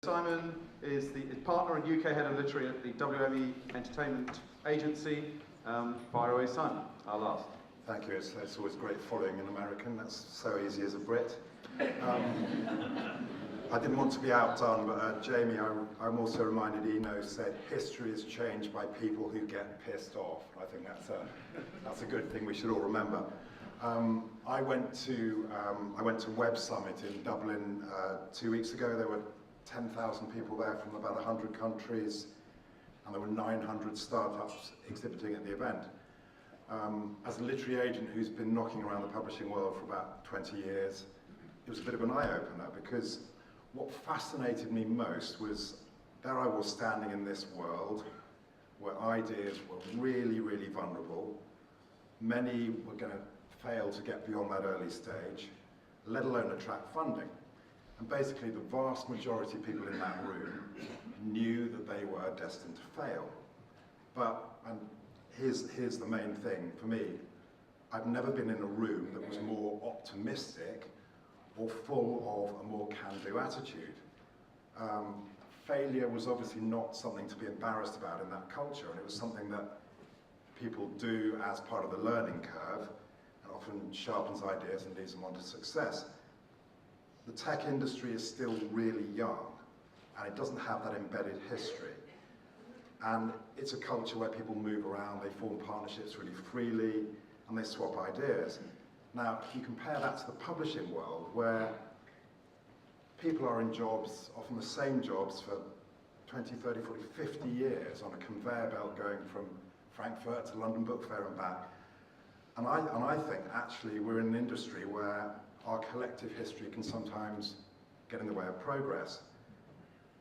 Simon is the partner and UK head of literary at the WME Entertainment Agency. Fire away, Simon, our last. Thank you. It's always great following an American. That's so easy as a Brit. I didn't want to be outdone, but Jamie, I'm also reminded Eno said, history is changed by people who get pissed off. I think that's a good thing we should all remember. I went to Web Summit in Dublin 2 weeks ago. There were 10,000 people there from about 100 countries, and there were 900 startups exhibiting at the event. As a literary agent who's been knocking around the publishing world for about 20 years, it was a bit of an eye-opener, because what fascinated me most was there I was standing in this world where ideas were really, really vulnerable. Many were going to fail to get beyond that early stage, let alone attract funding. And basically the vast majority of people in that room knew that they were destined to fail. And here's the main thing for me. I've never been in a room that was more optimistic or full of a more can-do attitude. Failure was obviously not something to be embarrassed about in that culture, and it was something that people do as part of the learning curve, and often sharpens ideas and leads them on to success. The tech industry is still really young, and it doesn't have that embedded history. And it's a culture where people move around, they form partnerships really freely, and they swap ideas. Now, if you compare that to the publishing world, where people are in jobs, often the same jobs, for 20, 30, 40, 50 years on a conveyor belt going from Frankfurt to London Book Fair and back. And I think, actually, we're in an industry where our collective history can sometimes get in the way of progress.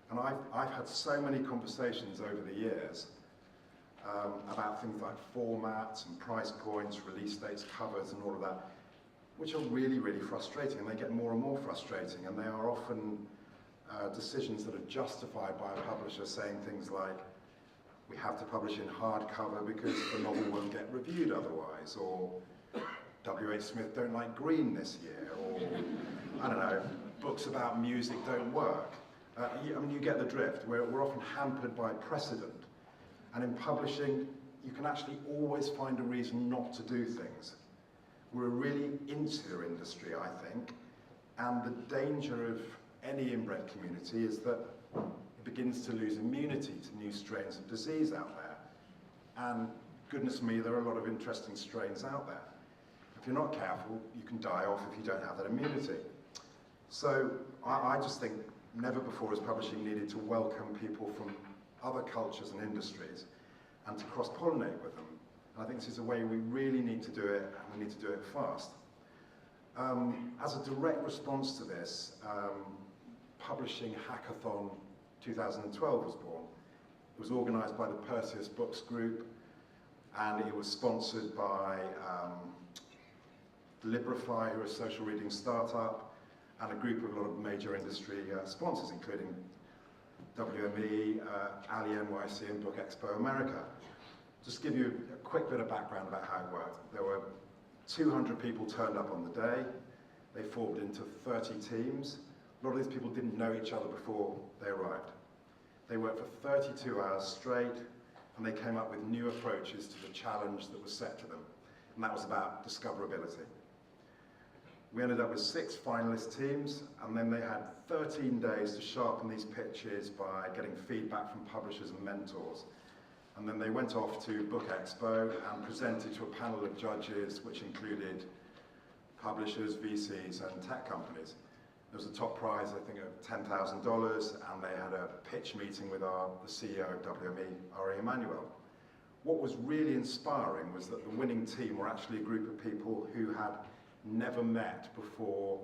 And I've had so many conversations over the years about things like formats and price points, release dates, covers, and all of that, which are really, really frustrating, and they get more and more frustrating, and they are often decisions that are justified by a publisher saying things like, we have to publish in hardcover because the novel won't get reviewed otherwise, or W.H. Smith don't like green this year, or, I don't know, books about music don't work. You get the drift. We're often hampered by precedent. And in publishing, you can actually always find a reason not to do things. We're a really insular industry, I think, and the danger of any inbred community is that it begins to lose immunity to new strains of disease out there. And goodness me, there are a lot of interesting strains out there. If you're not careful, you can die off if you don't have that immunity. So I just think never before has publishing needed to welcome people from other cultures and industries and to cross-pollinate with them. And I think this is a way we really need to do it, and we need to do it fast. As a direct response to this, Publishing Hackathon 2012 was born. It was organised by the Perseus Books Group, and it was sponsored by Librify, who are a social reading startup, and a group of a lot of major industry sponsors, including WME, Ali NYC, and Book Expo America. Just to give you a quick bit of background about how it worked. There were 200 people turned up on the day. They formed into 30 teams. A lot of these people didn't know each other before they arrived. They worked for 32 hours straight, and they came up with new approaches to the challenge that was set to them. And that was about discoverability. We ended up with 6 finalist teams, and then they had 13 days to sharpen these pitches by getting feedback from publishers and mentors. And then they went off to Book Expo and presented to a panel of judges, which included publishers, VCs, and tech companies. There was a top prize, I think, of $10,000, and they had a pitch meeting with the CEO of WME, Ari Emanuel. What was really inspiring was that the winning team were actually a group of people who had never met before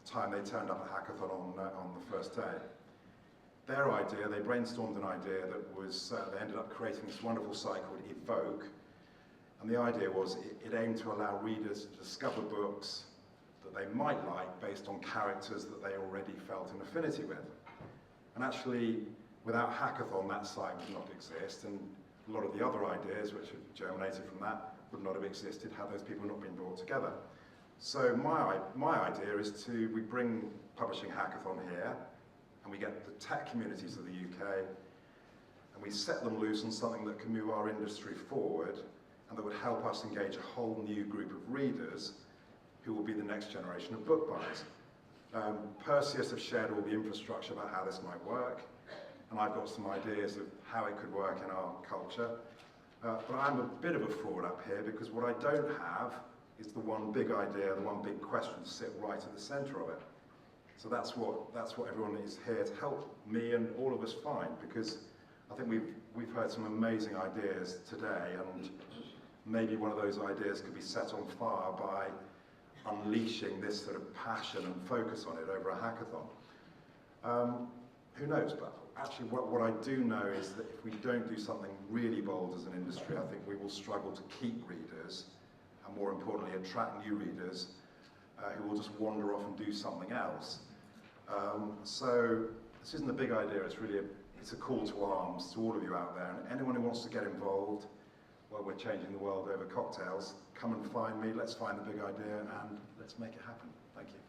the time they turned up at Hackathon on the first day. Their idea, they brainstormed an idea that was, they ended up creating this wonderful site called Evoke, and the idea was it aimed to allow readers to discover books that they might like based on characters that they already felt an affinity with. And actually, without Hackathon, that site would not exist, and a lot of the other ideas which have germinated from that would not have existed had those people not been brought together. So my idea is we bring Publishing Hackathon here, and we get the tech communities of the UK, and we set them loose on something that can move our industry forward, and that would help us engage a whole new group of readers who will be the next generation of book buyers. Perseus have shared all the infrastructure about how this might work, and I've got some ideas of how it could work in our culture. But I'm a bit of a fraud up here, because what I don't have is the one big idea, the one big question to sit right at the centre of it. So that's what everyone is here to help me and all of us find, because I think we've heard some amazing ideas today, and maybe one of those ideas could be set on fire by unleashing this sort of passion and focus on it over a hackathon. Who knows, but actually what I do know is that if we don't do something really bold as an industry, I think we will struggle to keep readers, and more importantly attract new readers who will just wander off and do something else. So this isn't a big idea, it's a call to arms to all of you out there, and anyone who wants to get involved while we're changing the world over cocktails, come and find me, let's find the big idea, and let's make it happen. Thank you.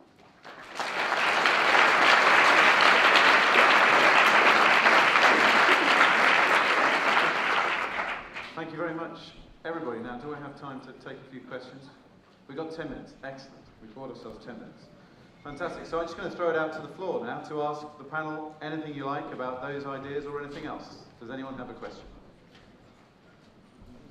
Thank you very much, everybody. Now, do I have time to take a few questions? We've got 10 minutes. Excellent. We've bought ourselves 10 minutes. Fantastic. So I'm just going to throw it out to the floor now to ask the panel anything you like about those ideas or anything else. Does anyone have a question?